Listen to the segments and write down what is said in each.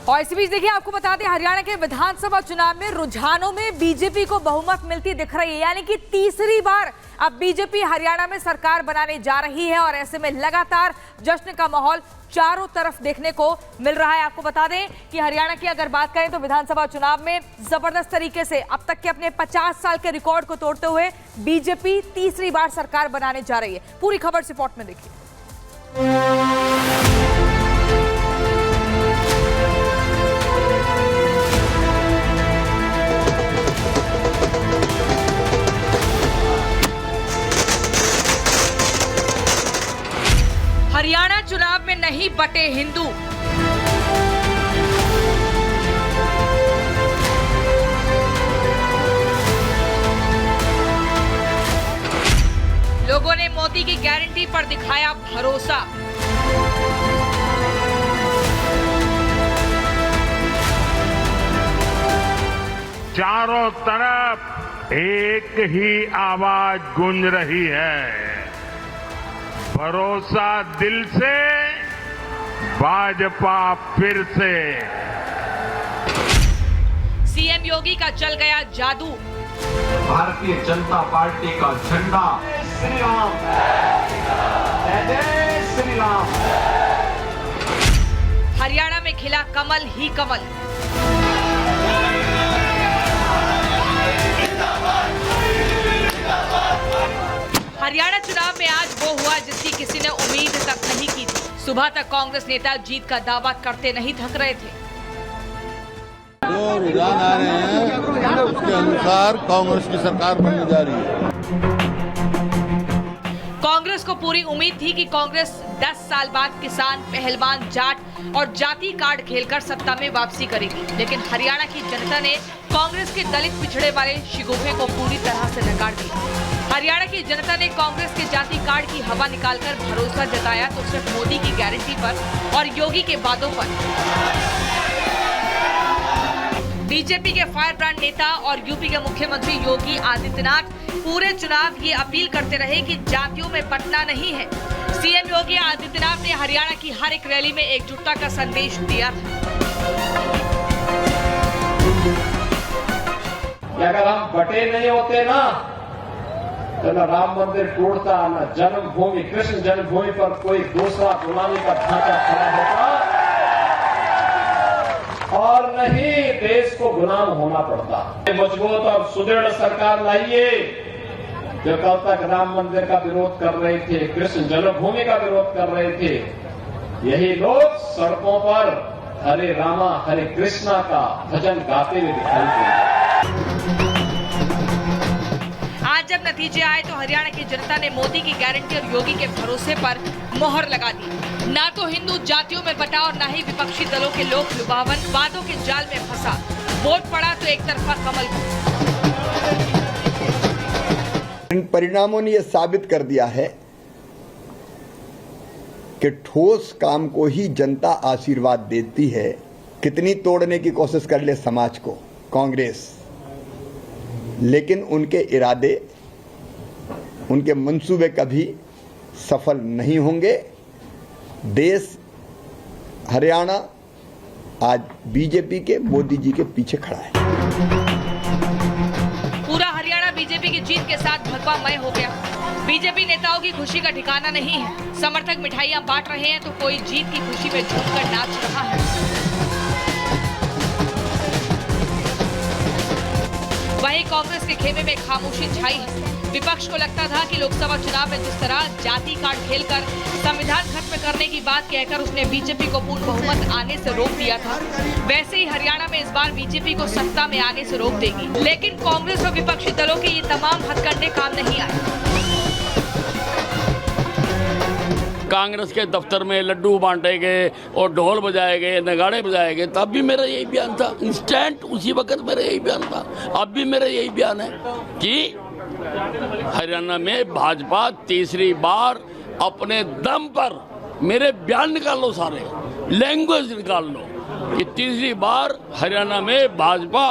और इसी बीच देखिए, आपको बता दें, हरियाणा के विधानसभा चुनाव में रुझानों में बीजेपी को बहुमत मिलती दिख रही है, यानी कि तीसरी बार अब बीजेपी हरियाणा में सरकार बनाने जा रही है। और ऐसे में लगातार जश्न का माहौल चारों तरफ देखने को मिल रहा है। आपको बता दें कि हरियाणा की अगर बात करें तो विधानसभा चुनाव में जबरदस्त तरीके से अब तक के अपने 50 साल के रिकॉर्ड को तोड़ते हुए बीजेपी तीसरी बार सरकार बनाने जा रही है। पूरी खबर इस रिपोर्ट में देखिए। हरियाणा चुनाव में नहीं बटे हिंदू, लोगों ने मोदी की गारंटी पर दिखाया भरोसा। चारों तरफ एक ही आवाज गूंज रही है, भरोसा दिल से, भाजपा फिर से। सीएम योगी का चल गया जादू, भारतीय जनता पार्टी का झंडा श्री राम, जय श्री राम। हरियाणा में खिला कमल ही कमल। हरियाणा चुनाव में आज वो हुआ जिसकी किसी ने उम्मीद तक नहीं की थी। सुबह तक कांग्रेस नेता जीत का दावा करते नहीं थक रहे थे। जो रुझान आ रहे हैं उसके अनुसार कांग्रेस की सरकार बनने जा रही है। कांग्रेस को पूरी उम्मीद थी कि कांग्रेस 10 साल बाद किसान, पहलवान, जाट और जाति कार्ड खेलकर सत्ता में वापसी करेगी, लेकिन हरियाणा की जनता ने कांग्रेस के दलित पिछड़े वाले शिगुफे को पूरी तरह से नकार दिया। हरियाणा की जनता ने कांग्रेस के जाति कार्ड की हवा निकालकर भरोसा जताया तो सिर्फ मोदी की गारंटी पर और योगी के वादों पर। बीजेपी के फायर ब्रांड नेता और यूपी के मुख्यमंत्री योगी आदित्यनाथ पूरे चुनाव ये अपील करते रहे कि जातियों में बंटना नहीं है। सीएम योगी आदित्यनाथ ने हरियाणा की हर एक रैली में एकजुटता का संदेश दिया था। अगर हम बटे नहीं होते ना तो न राम मंदिर टूटता, न जन्मभूमि, कृष्ण जन्मभूमि पर कोई दूसरा गुलामी का ढांचा खड़ा होता और नहीं देश को गुलाम होना पड़ता। मजबूत और सुदृढ़ सरकार लाइए। जो कल तक राम मंदिर का विरोध कर रहे थे, कृष्ण जन्मभूमि का विरोध कर रहे थे, यही लोग सड़कों पर हरे रामा हरे कृष्णा का भजन गाते हुए दिखाई देंगे। आज जब नतीजे आए तो हरियाणा की जनता ने मोदी की गारंटी और योगी के भरोसे पर मोहर लगा दी। ना तो हिंदू जातियों में बटा और ना ही विपक्षी दलों के लोक लुभावन वादों के जाल में फंसा। वोट पड़ा तो एक तरफा कमल को। इन परिणामों ने यह साबित कर दिया है कि ठोस काम को ही जनता आशीर्वाद देती है। कितनी तोड़ने की कोशिश कर ले समाज को कांग्रेस, लेकिन उनके इरादे, उनके मंसूबे कभी सफल नहीं होंगे। देश, हरियाणा आज बीजेपी के, मोदी जी के पीछे खड़ा है। पूरा हरियाणा बीजेपी की जीत के साथ भगवामय हो गया। बीजेपी नेताओं की खुशी का ठिकाना नहीं है। समर्थक मिठाइयां बांट रहे हैं तो कोई जीत की खुशी में झूमकर नाच रहा है। वहीं कांग्रेस के खेमे में खामोशी छाई है। विपक्ष को लगता था कि लोकसभा चुनाव में जिस तरह जाति कार्ड खेलकर संविधान खत्म करने की बात कहकर उसने बीजेपी को पूर्ण बहुमत आने से रोक दिया था, वैसे ही हरियाणा में इस बार बीजेपी को सत्ता में आने से रोक देगी। लेकिन कांग्रेस और विपक्षी दलों के ये तमाम हथकंडे काम नहीं आए। कांग्रेस के दफ्तर में लड्डू बांटे गए और ढोल बजाए गए, नगाड़े बजाए गए, तब भी मेरा यही बयान था। इंस्टेंट उसी वक्त मेरा यही बयान था। अब भी मेरा यही बयान है कि हरियाणा में भाजपा तीसरी बार अपने दम पर, मेरे बयान निकाल लो, सारे लैंग्वेज निकाल लो, कि तीसरी बार हरियाणा में भाजपा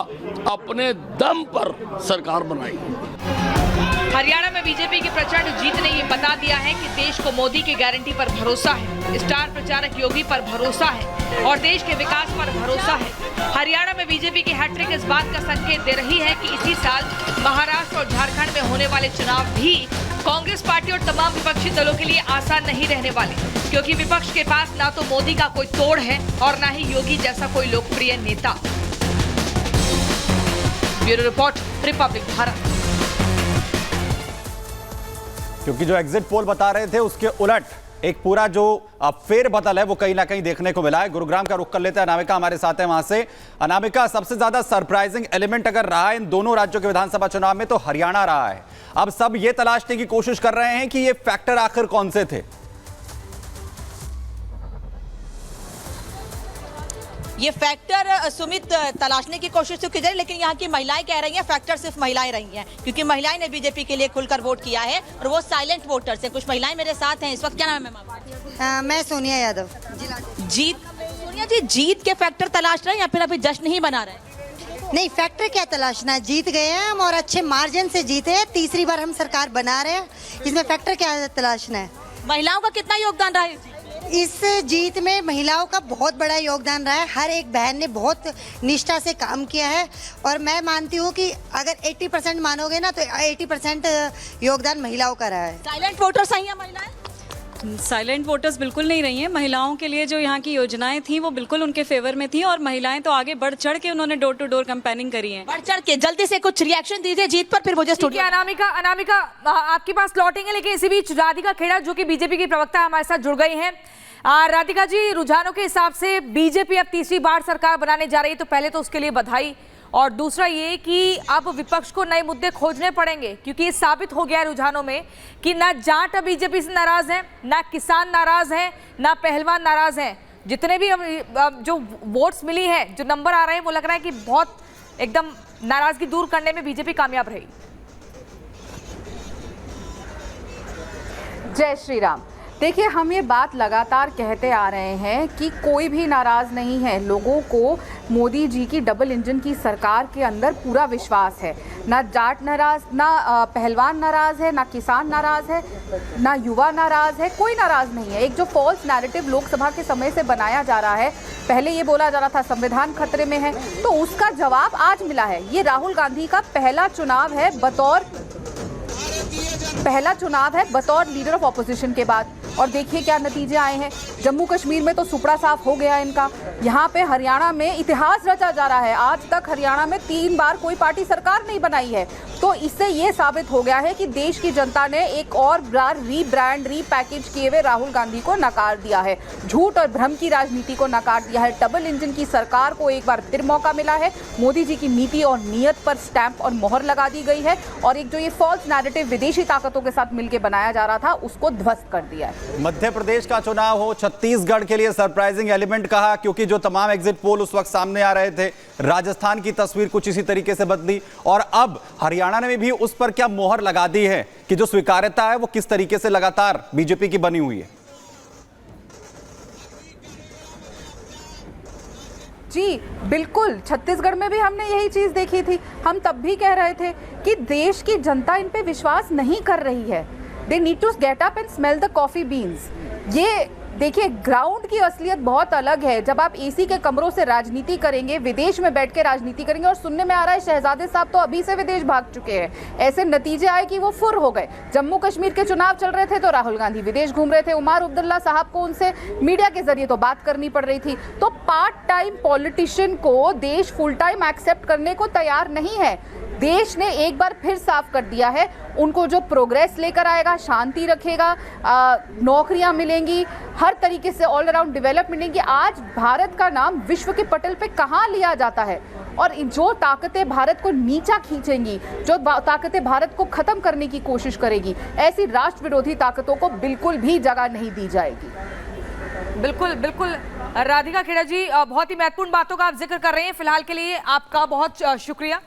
अपने दम पर सरकार बनाई। हरियाणा में बीजेपी की प्रचंड जीत ने ये बता दिया है कि देश को मोदी की गारंटी पर भरोसा है, स्टार प्रचारक योगी पर भरोसा है और देश के विकास पर भरोसा है। हरियाणा में बीजेपी की हैट्रिक इस बात का संकेत दे रही है कि इसी साल महाराष्ट्र और झारखंड में होने वाले चुनाव भी कांग्रेस पार्टी और तमाम विपक्षी दलों के लिए आसान नहीं रहने वाले, क्योंकि विपक्ष के पास ना तो मोदी का कोई तोड़ है और ना ही योगी जैसा कोई लोकप्रिय नेता। Bureau report, Republic Bharat. क्योंकि जो एग्जिट पोल बता रहे थे उसके उलट एक पूरा जो फेर बदल है वो कहीं ना कहीं देखने को मिला है। गुरुग्राम का रुख कर लेते हैं, अनामिका हमारे साथ है वहां से। अनामिका, सबसे ज्यादा सरप्राइजिंग एलिमेंट अगर रहा है इन दोनों राज्यों के विधानसभा चुनाव में तो हरियाणा रहा है। अब सब ये तलाशने की कोशिश कर रहे हैं कि ये फैक्टर आखिर कौन से थे। ये फैक्टर सुमित तलाशने की कोशिश तो की जा रही है, लेकिन यहाँ की महिलाएं कह रही हैं फैक्टर सिर्फ महिलाएं रही हैं, क्योंकि महिलाएं ने बीजेपी के लिए खुलकर वोट किया है और वो साइलेंट वोटर्स हैं। कुछ महिलाएं मेरे साथ हैं इस वक्त। क्या नाम है? मैं सोनिया यादव। जीत, सोनिया जी, जीत के फैक्टर तलाश रहे हैं या फिर अभी जश्न ही मना रहे हैं? नहीं, फैक्टर क्या तलाशना है, जीत गए हैं हम और अच्छे मार्जिन से जीते हैं। तीसरी बार हम सरकार बना रहे हैं, इसमें फैक्टर क्या तलाशना है। महिलाओं का कितना योगदान रहा है इस जीत में? महिलाओं का बहुत बड़ा योगदान रहा है। हर एक बहन ने बहुत निष्ठा से काम किया है और मैं मानती हूँ कि अगर 80% मानोगे ना तो 80% योगदान महिलाओं का रहा है। साइलेंट वोटर्स आई हैं महिलाएं? साइलेंट वोटर्स बिल्कुल नहीं रही हैं। महिलाओं के लिए जो यहाँ की योजनाएं थी वो बिल्कुल उनके फेवर में थी और महिलाएं तो आगे बढ़ चढ़ के उन्होंने डोर टू डोर कैंपेनिंग करी है। बढ़ चढ़ के जल्दी से कुछ रिएक्शन दीजिए जीत पर, फिर मुझे स्टूडियो। अनामिका आपके पास लौटेंगे, लेकिन इसी बीच राधिका खेड़ा जो कि बीजेपी की प्रवक्ता हमारे साथ जुड़ गई हैं। राधिका जी, रुझानों के हिसाब से बीजेपी अब तीसरी बार सरकार बनाने जा रही है, तो पहले तो उसके लिए बधाई, और दूसरा ये कि अब विपक्ष को नए मुद्दे खोजने पड़ेंगे, क्योंकि ये साबित हो गया है रुझानों में कि ना जाट बीजेपी से नाराज है, ना किसान नाराज है, ना पहलवान नाराज है। जितने भी जो वोट्स मिली है, जो नंबर आ रहे हैं, वो लग रहा है कि बहुत एकदम नाराजगी दूर करने में बीजेपी कामयाब रही। जय श्री राम। देखिए, हम ये बात लगातार कहते आ रहे हैं कि कोई भी नाराज़ नहीं है। लोगों को मोदी जी की डबल इंजन की सरकार के अंदर पूरा विश्वास है। ना जाट नाराज़, ना पहलवान नाराज़ है, ना किसान नाराज़ है, ना युवा नाराज़ है, कोई नाराज़ नहीं है। एक जो फॉल्स नैरेटिव लोकसभा के समय से बनाया जा रहा है, पहले ये बोला जा रहा था संविधान खतरे में है, तो उसका जवाब आज मिला है। ये राहुल गांधी का पहला चुनाव है बतौर लीडर ऑफ ऑपोजिशन के बाद, और देखिए क्या नतीजे आए हैं। जम्मू कश्मीर में तो सुपड़ा साफ हो गया इनका। यहाँ पे हरियाणा में इतिहास रचा जा रहा है। आज तक हरियाणा में 3 बार कोई पार्टी सरकार नहीं बनाई है, तो इससे ये साबित हो गया है कि देश की जनता ने एक और बार रीब्रांड, रीपैकेज किए हुए राहुल गांधी को नकार दिया है। झूठ और भ्रम की राजनीति को नकार दिया है। डबल इंजन की सरकार को एक बार फिर मौका मिला है। मोदी जी की नीति और नीयत पर स्टैंप और मोहर लगा दी गई है, और एक जो ये फॉल्स नैरेटिव विदेशी ताकतों के साथ मिलकर बनाया जा रहा था, उसको ध्वस्त कर दिया है। मध्य प्रदेश का चुनाव हो, छत्तीसगढ़ के लिए सरप्राइजिंग एलिमेंट कहा, क्योंकि जो तमाम एग्जिट पोल उस वक्त सामने आ रहे थे, राजस्थान की तस्वीर कुछ इसी तरीके से बदली, और अब हरियाणा ने भी उस पर क्या मोहर लगा दी है कि जो स्वीकार्यता है वो किस तरीके से लगातार बीजेपी की बनी हुई है। जी बिल्कुल, छत्तीसगढ़ में भी हमने यही चीज देखी थी। हम तब भी कह रहे थे कि देश की जनता इन पे विश्वास नहीं कर रही है। They need to get up and smell the coffee beans। ये देखिए, ग्राउंड की असलियत बहुत अलग है। जब आप एसी के कमरों से राजनीति करेंगे, विदेश में बैठ के राजनीति करेंगे, और सुनने में आ रहा है शहजादे साहब तो अभी से विदेश भाग चुके हैं। ऐसे नतीजे आए कि वो फुर हो गए। जम्मू कश्मीर के चुनाव चल रहे थे तो राहुल गांधी विदेश घूम रहे थे। उमर अब्दुल्ला साहब को उनसे मीडिया के जरिए तो बात करनी पड़ रही थी। तो पार्ट टाइम पॉलिटिशियन को देश फुल टाइम एक्सेप्ट करने को तैयार नहीं है। देश ने एक बार फिर साफ कर दिया है, उनको जो प्रोग्रेस लेकर आएगा, शांति रखेगा, नौकरियां मिलेंगी, हर तरीके से ऑल अराउंड डेवलपमेंट मिलेंगी। आज भारत का नाम विश्व के पटल पे कहाँ लिया जाता है, और जो ताकतें भारत को नीचा खींचेंगी, जो ताकतें भारत को खत्म करने की कोशिश करेगी, ऐसी राष्ट्र विरोधी ताकतों को बिल्कुल भी जगह नहीं दी जाएगी। बिल्कुल बिल्कुल राधिका खेड़ा जी, बहुत ही महत्वपूर्ण बातों का आप जिक्र कर रहे हैं। फिलहाल के लिए आपका बहुत शुक्रिया।